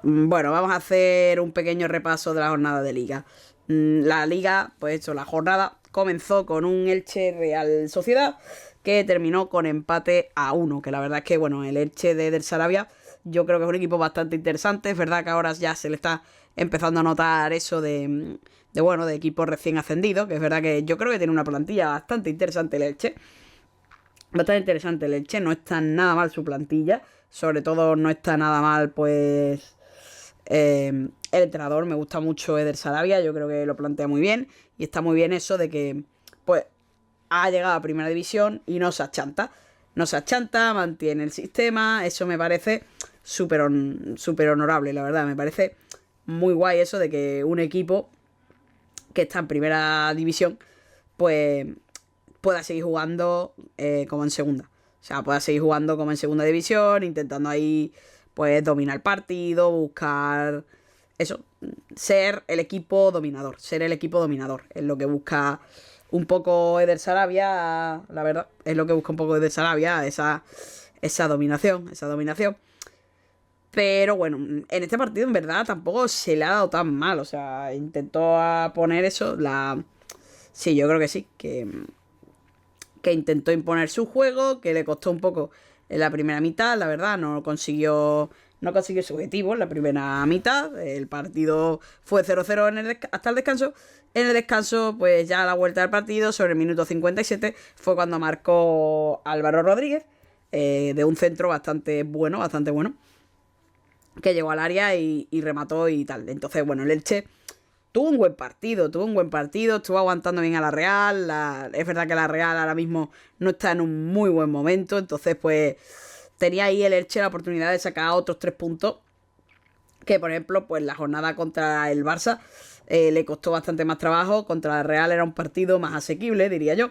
Bueno, vamos a hacer un pequeño repaso de la jornada de Liga. La Liga, pues eso, la jornada comenzó con un Elche Real Sociedad que terminó con empate a 1, que la verdad es que, bueno, el Elche de Del Sarabia yo creo que es un equipo bastante interesante. Es verdad que ahora ya se le está empezando a notar eso bueno, de equipo recién ascendido, que es verdad que yo creo que tiene una plantilla bastante interesante el Elche. Bastante interesante el Elche, no está nada mal su plantilla, sobre todo no está nada mal, pues el entrenador. Me gusta mucho Eder Sarabia, yo creo que lo plantea muy bien y está muy bien eso de que pues ha llegado a primera división y no se achanta. No se achanta, mantiene el sistema, eso me parece súper honorable, la verdad. Me parece muy guay eso de que un equipo que está en primera división pues pueda seguir jugando como en segunda. O sea, pueda seguir jugando como en segunda división, intentando ahí pues dominar el partido, buscar eso, ser el equipo dominador, ser el equipo dominador. Es lo que busca un poco Eder Sarabia, la verdad. Es lo que busca un poco Eder Sarabia, esa dominación, esa dominación. Pero bueno, en este partido en verdad tampoco se le ha dado tan mal. O sea, intentó poner eso, Sí, yo creo que sí, que intentó imponer su juego, que le costó un poco en la primera mitad, la verdad, no consiguió su objetivo en la primera mitad. El partido fue 0-0 hasta el descanso. En el descanso, pues ya a la vuelta del partido, sobre el minuto 57, fue cuando marcó Álvaro Rodríguez, de un centro bastante bueno, que llegó al área y remató y tal. Entonces, bueno, el Elche tuvo un buen partido, estuvo aguantando bien a la Real. Es verdad que la Real ahora mismo no está en un muy buen momento, entonces pues tenía ahí el Elche la oportunidad de sacar otros 3 puntos, que por ejemplo pues la jornada contra el Barça le costó bastante más trabajo. Contra la Real era un partido más asequible, diría yo,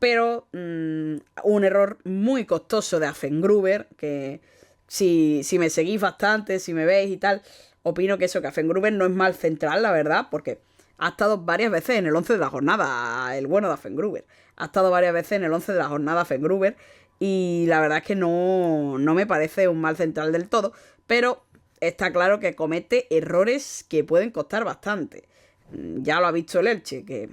pero un error muy costoso de Affengruber, que si me seguís bastante, si me veis y tal, opino que eso, que Affengruber no es mal central, la verdad, porque ha estado varias veces en el 11 de la jornada, el bueno de Affengruber. Ha estado varias veces en el 11 de la jornada Affengruber y la verdad es que no me parece un mal central del todo, pero está claro que comete errores que pueden costar bastante. Ya lo ha visto el Elche, que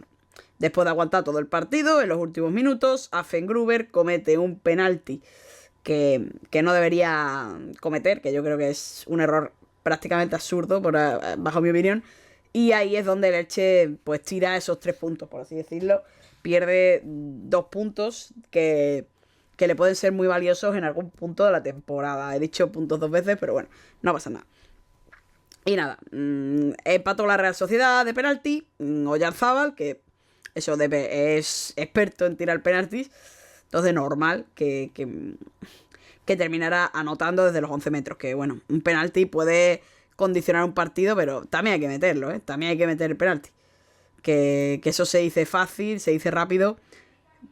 después de aguantar todo el partido, en los últimos minutos, Affengruber comete un penalti que no debería cometer, que yo creo que es un error prácticamente absurdo, bajo mi opinión. Y ahí es donde el Elche pues tira esos 3 puntos, por así decirlo. Pierde 2 puntos que le pueden ser muy valiosos en algún punto de la temporada. He dicho puntos 2 veces, pero bueno, no pasa nada. Y nada, empató la Real Sociedad de penalti. Oyarzábal, que eso es experto en tirar penaltis, entonces normal que terminara anotando desde los 11 metros. Que bueno, un penalti puede condicionar un partido, pero también hay que meterlo, ¿eh? También hay que meter el penalti. Que eso se dice fácil, se dice rápido,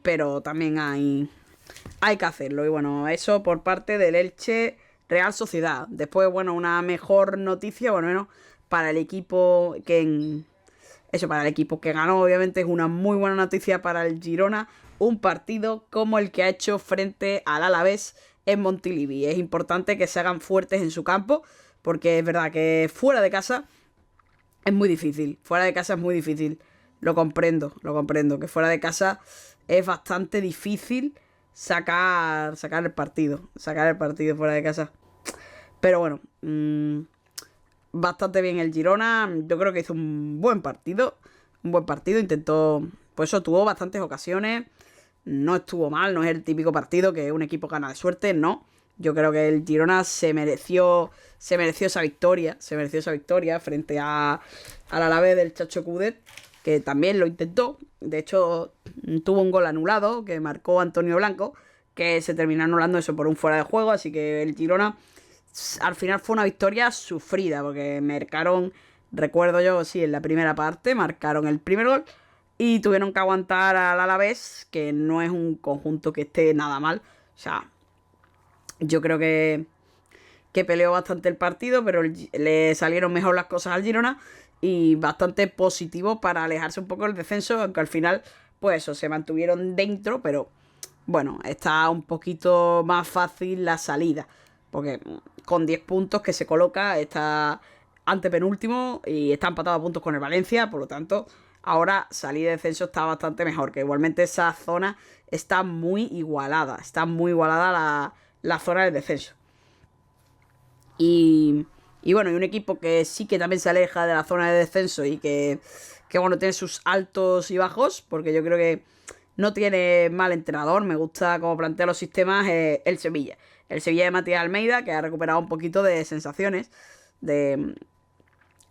pero también hay que hacerlo. Y bueno, eso por parte del Elche Real Sociedad. Después, bueno, una mejor noticia, bueno, menos para el equipo para el equipo que ganó, obviamente es una muy buena noticia para el Girona. Un partido como el que ha hecho frente al Alavés en Montilivi. Es importante que se hagan fuertes en su campo, porque es verdad que fuera de casa es muy difícil. Fuera de casa es muy difícil. Lo comprendo. Que fuera de casa es bastante difícil sacar el partido. Sacar el partido fuera de casa. Pero bueno, bastante bien el Girona. Yo creo que hizo un buen partido. Un buen partido. Intentó. Pues eso, tuvo bastantes ocasiones. No estuvo mal. No es el típico partido que un equipo gana de suerte. No. Yo creo que el Girona se mereció esa victoria. Se mereció esa victoria frente al Alavés del Chacho Coudet, que también lo intentó. De hecho, tuvo un gol anulado que marcó Antonio Blanco, que se terminó anulando eso por un fuera de juego. Así que el Girona al final fue una victoria sufrida, porque marcaron, recuerdo yo, sí, en la primera parte marcaron el primer gol y tuvieron que aguantar al Alavés, que no es un conjunto que esté nada mal. O sea, yo creo que peleó bastante el partido, pero le salieron mejor las cosas al Girona y bastante positivo para alejarse un poco del descenso, aunque al final, pues eso, se mantuvieron dentro, pero bueno, está un poquito más fácil la salida, porque con 10 puntos, que se coloca, está antepenúltimo y está empatado a puntos con el Valencia, por lo tanto, ahora salir de descenso está bastante mejor, que igualmente esa zona está muy igualada la zona del descenso. Y bueno, y un equipo que sí que también se aleja de la zona de descenso y que bueno, tiene sus altos y bajos, porque yo creo que no tiene mal entrenador, me gusta cómo plantea los sistemas, el Sevilla. El Sevilla de Matías Almeida, que ha recuperado un poquito de sensaciones, de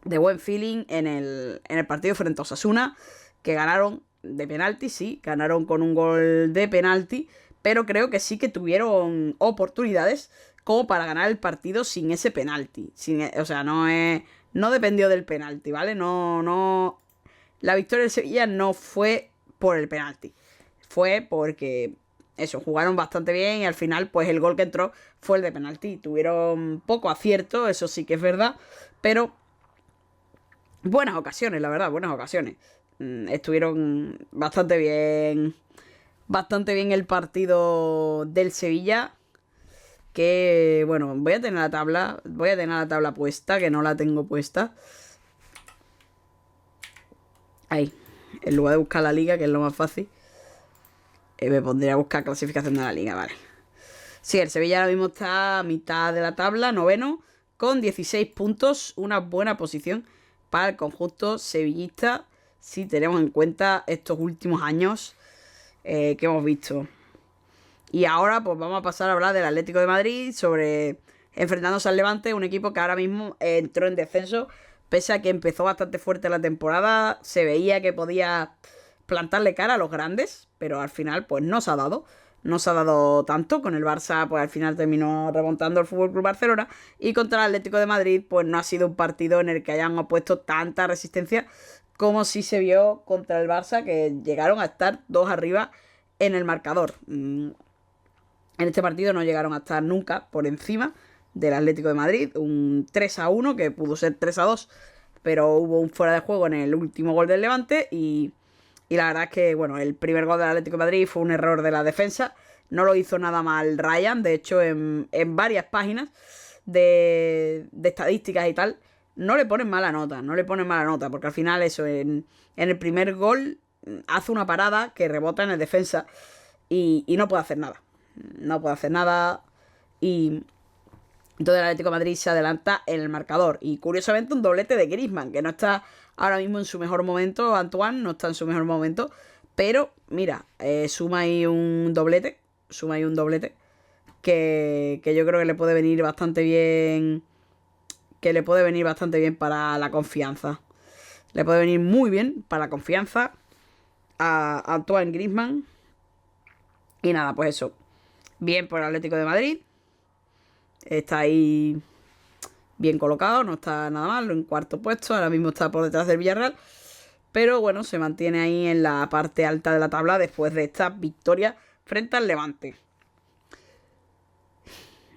buen feeling en el partido frente a Osasuna, que ganaron de penalti, sí, ganaron con un gol de penalti, pero creo que sí que tuvieron oportunidades como para ganar el partido sin ese penalti. O sea, no dependió del penalti, ¿vale? No. La victoria del Sevilla no fue por el penalti. Fue porque eso, jugaron bastante bien y al final, pues el gol que entró fue el de penalti. Tuvieron poco acierto, eso sí que es verdad, pero buenas ocasiones, la verdad, buenas ocasiones. Estuvieron bastante bien. Bastante bien el partido del Sevilla. Que, bueno, voy a tener la tabla puesta, que no la tengo puesta. Ahí, en lugar de buscar la liga, que es lo más fácil, me pondría a buscar clasificación de la liga, vale. Sí, el Sevilla ahora mismo está a mitad de la tabla, noveno, con 16 puntos, una buena posición para el conjunto sevillista, si tenemos en cuenta estos últimos años que hemos visto. Y ahora pues vamos a pasar a hablar del Atlético de Madrid, sobre enfrentándose al Levante, un equipo que ahora mismo entró en descenso, pese a que empezó bastante fuerte la temporada, se veía que podía plantarle cara a los grandes, pero al final pues no se ha dado. No se ha dado tanto, con el Barça pues al final terminó remontando el FC Barcelona, y contra el Atlético de Madrid pues no ha sido un partido en el que hayan opuesto tanta resistencia como sí se vio contra el Barça, que llegaron a estar 2 arriba en el marcador. En este partido no llegaron a estar nunca por encima del Atlético de Madrid. Un 3-1, que pudo ser 3-2, pero hubo un fuera de juego en el último gol del Levante. Y la verdad es que, bueno, el primer gol del Atlético de Madrid fue un error de la defensa. No lo hizo nada mal Ryan. De hecho, en varias páginas de estadísticas y tal, no le ponen mala nota. No le ponen mala nota, porque al final eso, en el primer gol hace una parada que rebota en el defensa y no puede hacer nada. No puede hacer nada. Y entonces el Atlético de Madrid se adelanta en el marcador. Y curiosamente un doblete de Griezmann, que no está ahora mismo en su mejor momento. Antoine no está en su mejor momento. Pero, mira, suma ahí un doblete. Suma ahí un doblete. Que yo creo que le puede venir bastante bien. Que le puede venir bastante bien para la confianza. Le puede venir muy bien para la confianza a Antoine Griezmann. Y nada, pues eso. Bien por el Atlético de Madrid. Está ahí bien colocado, no está nada mal, en cuarto puesto. Ahora mismo está por detrás del Villarreal, pero bueno, se mantiene ahí en la parte alta de la tabla después de esta victoria frente al Levante.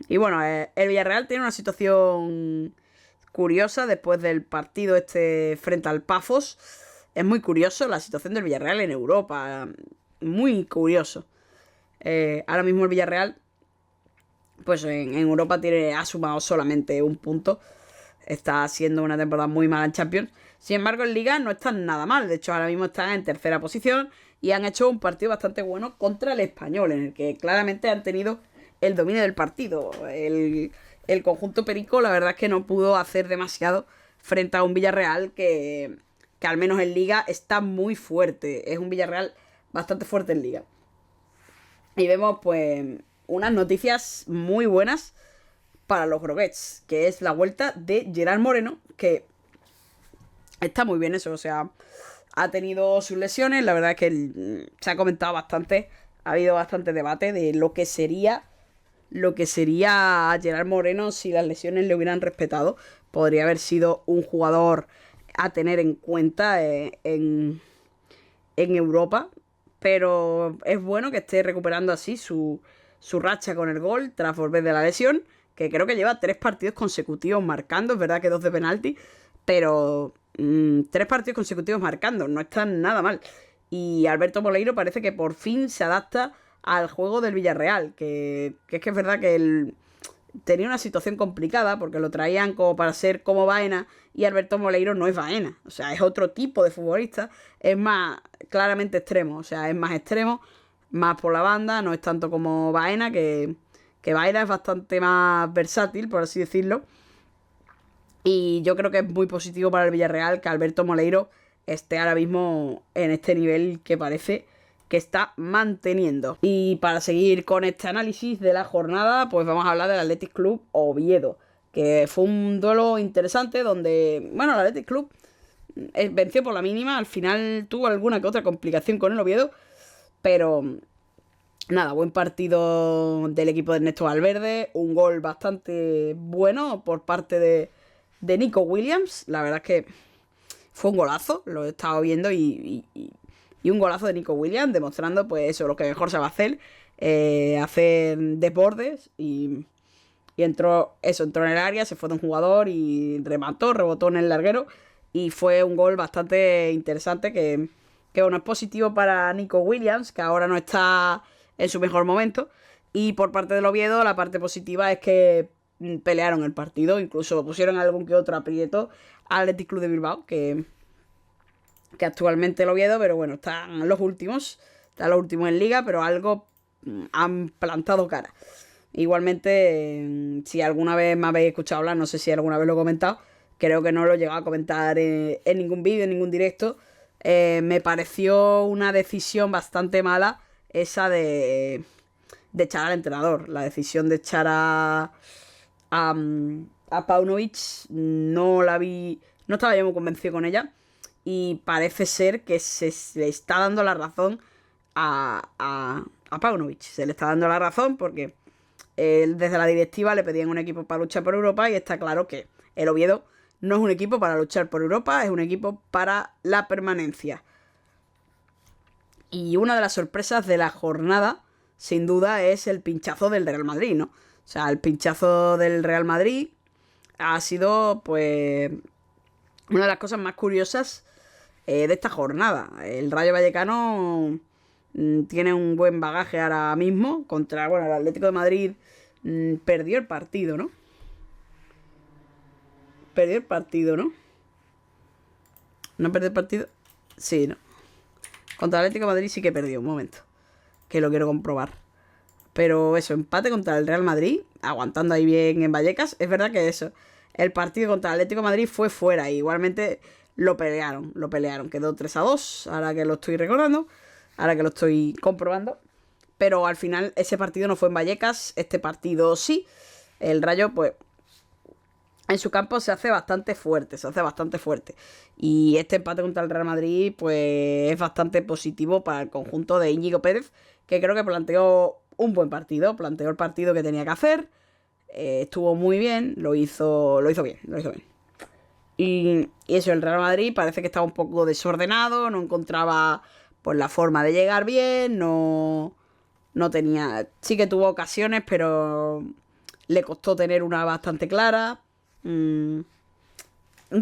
Y bueno, el Villarreal tiene una situación curiosa después del partido este frente al Pafos. Es muy curioso la situación del Villarreal en Europa, muy curioso. Ahora mismo el Villarreal, pues en Europa ha sumado solamente un punto. Está haciendo una temporada muy mala en Champions. Sin embargo, en Liga no están nada mal. De hecho, ahora mismo están en tercera posición y han hecho un partido bastante bueno contra el Español, en el que claramente han tenido el dominio del partido. El conjunto perico, la verdad es que no pudo hacer demasiado frente a un Villarreal que al menos en Liga está muy fuerte. Es un Villarreal bastante fuerte en Liga. Y vemos pues unas noticias muy buenas para los groguets, que es la vuelta de Gerard Moreno, que está muy bien eso, o sea, ha tenido sus lesiones, la verdad es que se ha comentado bastante, ha habido bastante debate de lo que sería Gerard Moreno si las lesiones le hubieran respetado. Podría haber sido un jugador a tener en cuenta en Europa, pero es bueno que esté recuperando así su racha con el gol tras volver de la lesión, que creo que lleva 3 partidos consecutivos marcando. Es verdad que 2 de penalti, pero 3 partidos consecutivos marcando, no está nada mal. Y Alberto Moleiro parece que por fin se adapta al juego del Villarreal, que es verdad que tenía una situación complicada porque lo traían como para ser como Baena y Alberto Moleiro no es Baena. O sea, es otro tipo de futbolista. Es más claramente extremo. O sea, es más extremo, más por la banda. No es tanto como Baena, que Baena es bastante más versátil, por así decirlo. Y yo creo que es muy positivo para el Villarreal que Alberto Moleiro esté ahora mismo en este nivel que parece que está manteniendo. Y para seguir con este análisis de la jornada, pues vamos a hablar del Athletic Club Oviedo, que fue un duelo interesante donde, bueno, el Athletic Club venció por la mínima, al final tuvo alguna que otra complicación con el Oviedo, pero nada, buen partido del equipo de Ernesto Valverde, un gol bastante bueno por parte de Nico Williams, la verdad es que fue un golazo, lo he estado viendo y un golazo de Nico Williams, demostrando pues eso, lo que mejor se va a hacer, hacer desbordes y entró en el área, se fue de un jugador y remató, rebotó en el larguero y fue un gol bastante interesante que bueno, es positivo para Nico Williams, que ahora no está en su mejor momento. Y por parte del Oviedo, la parte positiva es que pelearon el partido, incluso pusieron algún que otro aprieto al Athletic Club de Bilbao, que actualmente el Oviedo, pero bueno, están los últimos en liga, pero algo han plantado cara. Igualmente, si alguna vez me habéis escuchado hablar, no sé si alguna vez lo he comentado, creo que no lo he llegado a comentar en ningún vídeo, en ningún directo. Me pareció una decisión bastante mala esa de echar al entrenador. La decisión de echar a Paunovic no la vi, no estaba yo muy convencido con ella y parece ser que se le está dando la razón a Paunovic. Se le está dando la razón porque desde la directiva le pedían un equipo para luchar por Europa y está claro que el Oviedo no es un equipo para luchar por Europa, es un equipo para la permanencia. Y una de las sorpresas de la jornada, sin duda, es el pinchazo del Real Madrid, ¿no? O sea, el pinchazo del Real Madrid ha sido, pues, una de las cosas más curiosas de esta jornada. El Rayo Vallecano tiene un buen bagaje ahora mismo contra, bueno, el Atlético de Madrid perdió el partido, ¿no? Perdió el partido, ¿no? ¿No perdió el partido? Sí, ¿no? Contra el Atlético de Madrid sí que perdió, un momento. Que lo quiero comprobar. Pero eso, empate contra el Real Madrid, aguantando ahí bien en Vallecas. Es verdad que eso, el partido contra el Atlético de Madrid fue fuera. Y igualmente lo pelearon. Quedó 3-2, ahora que lo estoy recordando. Ahora que lo estoy comprobando. Pero al final ese partido no fue en Vallecas, este partido sí. El Rayo, pues, en su campo se hace bastante fuerte, Y este empate contra el Real Madrid, pues, es bastante positivo para el conjunto de Íñigo Pérez, que creo que planteó un buen partido, planteó el partido que tenía que hacer, estuvo muy bien, lo hizo bien. Y eso, el Real Madrid parece que estaba un poco desordenado, no encontraba pues la forma de llegar bien, no tenía, sí que tuvo ocasiones, pero le costó tener una bastante clara. Un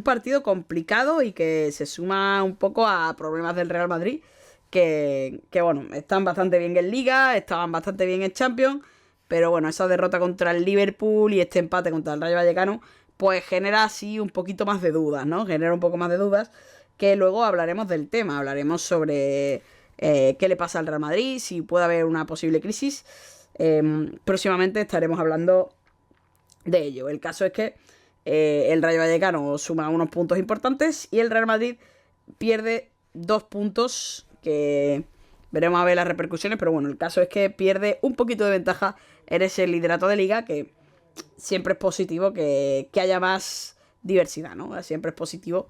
partido complicado y que se suma un poco a problemas del Real Madrid que bueno, están bastante bien en Liga, estaban bastante bien en Champions, pero bueno, esa derrota contra el Liverpool y este empate contra el Rayo Vallecano pues genera así un poquito más de dudas, ¿no? Genera un poco más de dudas que luego hablaremos del tema, hablaremos sobre qué le pasa al Real Madrid, si puede haber una posible crisis. Próximamente estaremos hablando de ello. El caso es que el Rayo Vallecano suma unos puntos importantes y el Real Madrid pierde 2 puntos que veremos a ver las repercusiones, pero bueno, el caso es que pierde un poquito de ventaja en ese liderato de liga, que siempre es positivo que haya más diversidad, ¿no? Siempre es positivo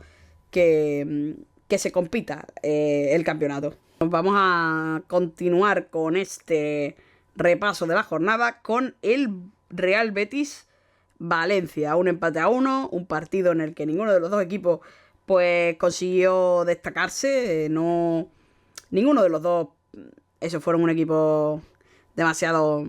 que se compita el campeonato. Vamos a continuar con este repaso de la jornada con el Real Betis Valencia, un empate a 1, un partido en el que ninguno de los dos equipos pues consiguió destacarse, ninguno de los dos, esos fueron un equipo demasiado,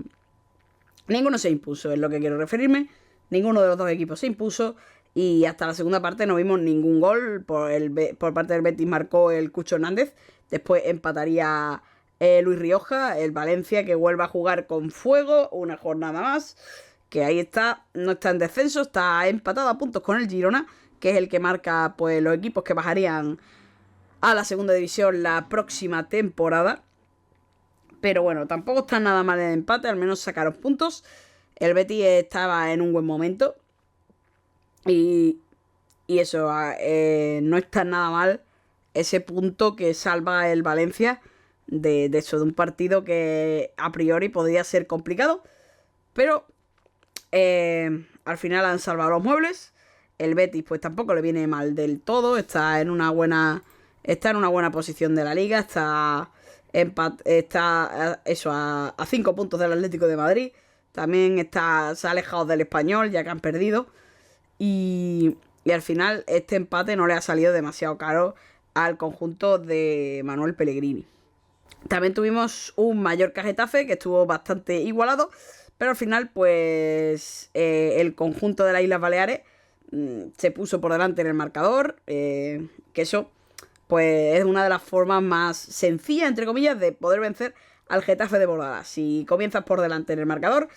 ninguno se impuso, es lo que quiero referirme, ninguno de los dos equipos se impuso y hasta la segunda parte no vimos ningún gol, por parte del Betis marcó el Cucho Hernández, después empataría Luis Rioja, el Valencia que vuelve a jugar con fuego una jornada más. que ahí está, no está en descenso, está empatado a puntos con el Girona, que es el que marca pues los equipos que bajarían a la segunda división la próxima temporada. Pero bueno, tampoco está nada mal el empate, al menos sacaron puntos. El Betis estaba en un buen momento. Y eso, no está nada mal ese punto que salva el Valencia de eso, de un partido que a priori podría ser complicado. Pero al final han salvado los muebles. El Betis pues tampoco le viene mal del todo. Está en una buena posición de la liga. Está a 5 puntos del Atlético de Madrid. También se ha alejado del Español, ya que han perdido. Y al final este empate no le ha salido demasiado caro al conjunto de Manuel Pellegrini. También tuvimos un Mallorca-Getafe que estuvo bastante igualado, pero al final pues el conjunto de las Islas Baleares se puso por delante en el marcador, que eso pues es una de las formas más sencillas, entre comillas, de poder vencer al Getafe de Bordalás. Si comienzas por delante en el marcador,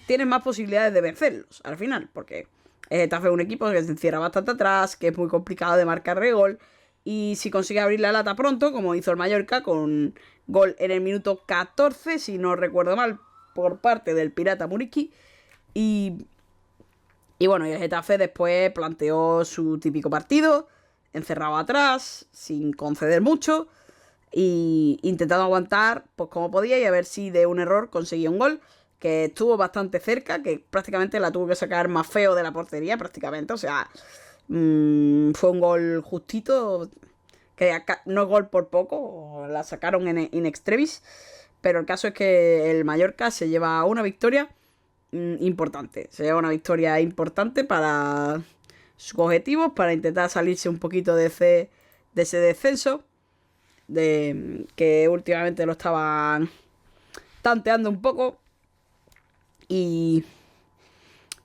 tienes más posibilidades de vencerlos al final, porque el Getafe es un equipo que se encierra bastante atrás, que es muy complicado de marcar de gol, y si consigue abrir la lata pronto, como hizo el Mallorca, con gol en el minuto 14, si no recuerdo mal, por parte del Pirata Muriqui, y bueno, y el Getafe después planteó su típico partido, encerrado atrás, sin conceder mucho, y intentando aguantar pues como podía y a ver si de un error conseguía un gol, que estuvo bastante cerca, que prácticamente la tuvo que sacar más feo de la portería, prácticamente, o sea, fue un gol justito, que no es gol por poco, la sacaron in extremis, pero el caso es que el Mallorca se lleva una victoria importante, para sus objetivos, para intentar salirse un poquito de ese descenso, que últimamente lo estaban tanteando un poco. Y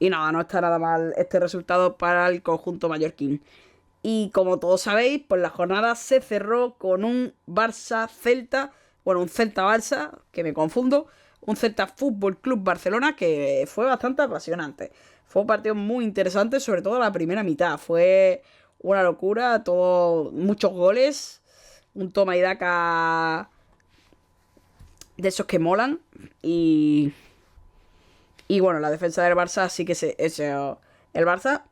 nada, no está nada mal este resultado para el conjunto mallorquín. Y como todos sabéis, pues la jornada se cerró con un Barça-Celta, bueno, un Celta-Barça, que me confundo, un Celta Fútbol Club Barcelona, que fue bastante apasionante. Fue un partido muy interesante, sobre todo la primera mitad. Fue una locura, muchos goles, un toma y daca de esos que molan. Y bueno, la defensa del Barça sí que el Barça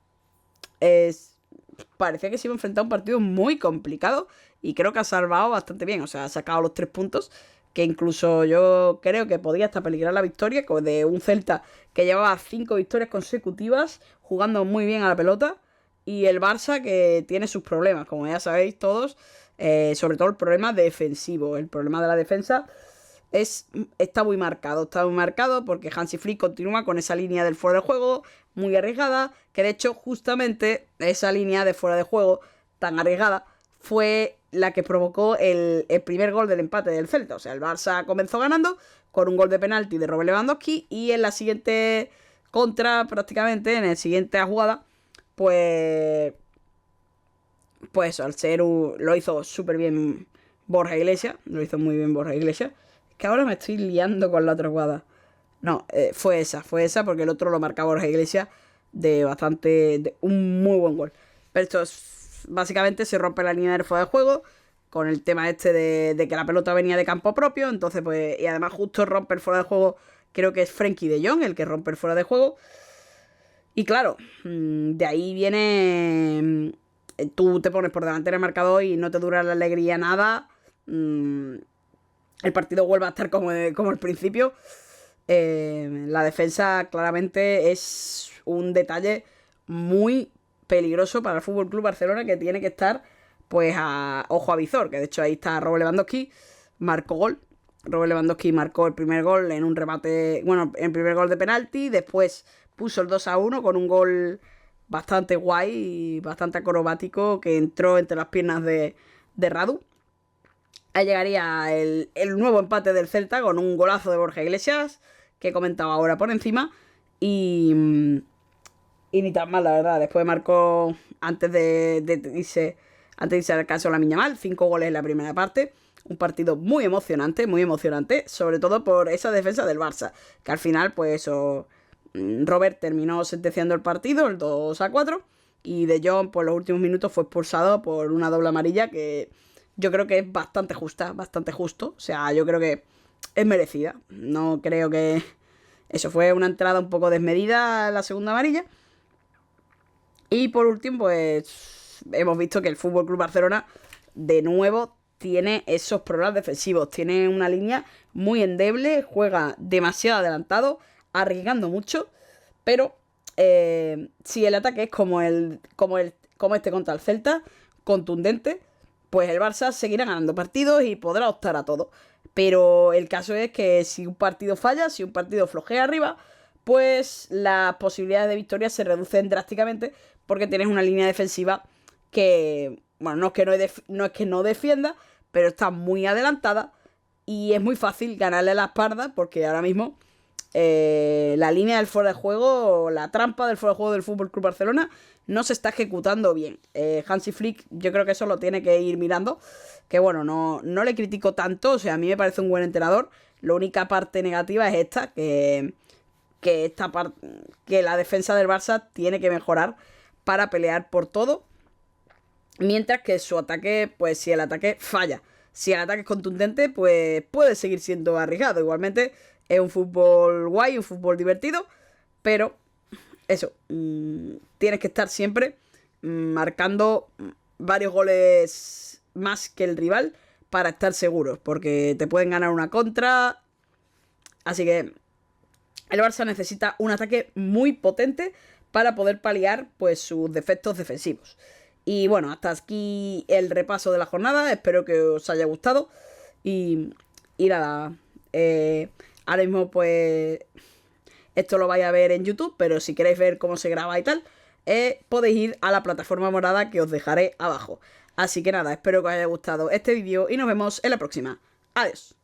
parecía que se iba a enfrentar a un partido muy complicado y creo que ha salvado bastante bien. O sea, ha sacado los 3 puntos, que incluso yo creo que podía hasta peligrar la victoria de un Celta que llevaba 5 victorias consecutivas, jugando muy bien a la pelota, y el Barça que tiene sus problemas, como ya sabéis todos, sobre todo el problema defensivo, el problema de la defensa. Está muy marcado porque Hansi Flick continúa con esa línea del fuera de juego muy arriesgada, que de hecho justamente esa línea de fuera de juego tan arriesgada fue la que provocó el primer gol del empate del Celta. O sea, el Barça comenzó ganando con un gol de penalti de Robert Lewandowski y en la siguiente contra, prácticamente en la siguiente jugada, pues al ser lo hizo súper bien Borja Iglesias, que ahora me estoy liando con la otra jugada. No, fue esa, porque el otro lo marcaba Borja Iglesias de un muy buen gol. Pero esto básicamente se rompe la línea del fuera de juego con el tema este de que la pelota venía de campo propio, entonces pues, y además justo rompe el fuera de juego, creo que es Frenkie de Jong el que rompe el fuera de juego. Y claro, de ahí viene, tú te pones por delante del marcador y no te dura la alegría nada. El partido vuelve a estar como al principio. La defensa claramente es un detalle muy peligroso para el Fútbol Club Barcelona, que tiene que estar pues a ojo a visor, que de hecho ahí está Robert Lewandowski, marcó gol. Robert Lewandowski marcó el primer gol en un remate, bueno, el primer gol de penalti, después puso el 2-1 con un gol bastante guay y bastante acrobático que entró entre las piernas de Radu. Ahí llegaría el nuevo empate del Celta con un golazo de Borja Iglesias, que he comentado ahora por encima. Y ni tan mal, la verdad. Después marcó, antes de irse al caso Lamine Yamal, 5 goles en la primera parte. Un partido muy emocionante, sobre todo por esa defensa del Barça, que al final, pues eso, Robert terminó sentenciando el partido, el 2-4, y De Jong por los últimos minutos fue expulsado por una doble amarilla que yo creo que es bastante justa, bastante justo. O sea, yo creo que es merecida. No creo que... Eso fue una entrada un poco desmedida la segunda amarilla. Y por último, pues hemos visto que el Fútbol Club Barcelona de nuevo tiene esos problemas defensivos. Tiene una línea muy endeble, juega demasiado adelantado, arriesgando mucho, pero si el ataque es como este contra el Celta, contundente, pues el Barça seguirá ganando partidos y podrá optar a todo. Pero el caso es que si un partido falla, si un partido flojea arriba, pues las posibilidades de victoria se reducen drásticamente porque tienes una línea defensiva que, bueno, no es que no defienda, pero está muy adelantada y es muy fácil ganarle la espalda porque ahora mismo la línea del fuera de juego, la trampa del fuera de juego del Fútbol Club Barcelona no se está ejecutando bien. Hansi Flick yo creo que eso lo tiene que ir mirando, que bueno, no le critico tanto, o sea, a mí me parece un buen entrenador. La única parte negativa es esta, que la defensa del Barça tiene que mejorar para pelear por todo, mientras que su ataque, pues si el ataque falla, si el ataque es contundente, pues puede seguir siendo arriesgado. Igualmente es un fútbol guay, un fútbol divertido, pero eso, tienes que estar siempre marcando varios goles más que el rival para estar seguros, porque te pueden ganar una contra. Así que el Barça necesita un ataque muy potente para poder paliar pues sus defectos defensivos. Y bueno, hasta aquí el repaso de la jornada. Espero que os haya gustado. Y nada, ahora mismo pues esto lo vais a ver en YouTube, pero si queréis ver cómo se graba y tal, podéis ir a la plataforma morada que os dejaré abajo. Así que nada, espero que os haya gustado este vídeo y nos vemos en la próxima. Adiós.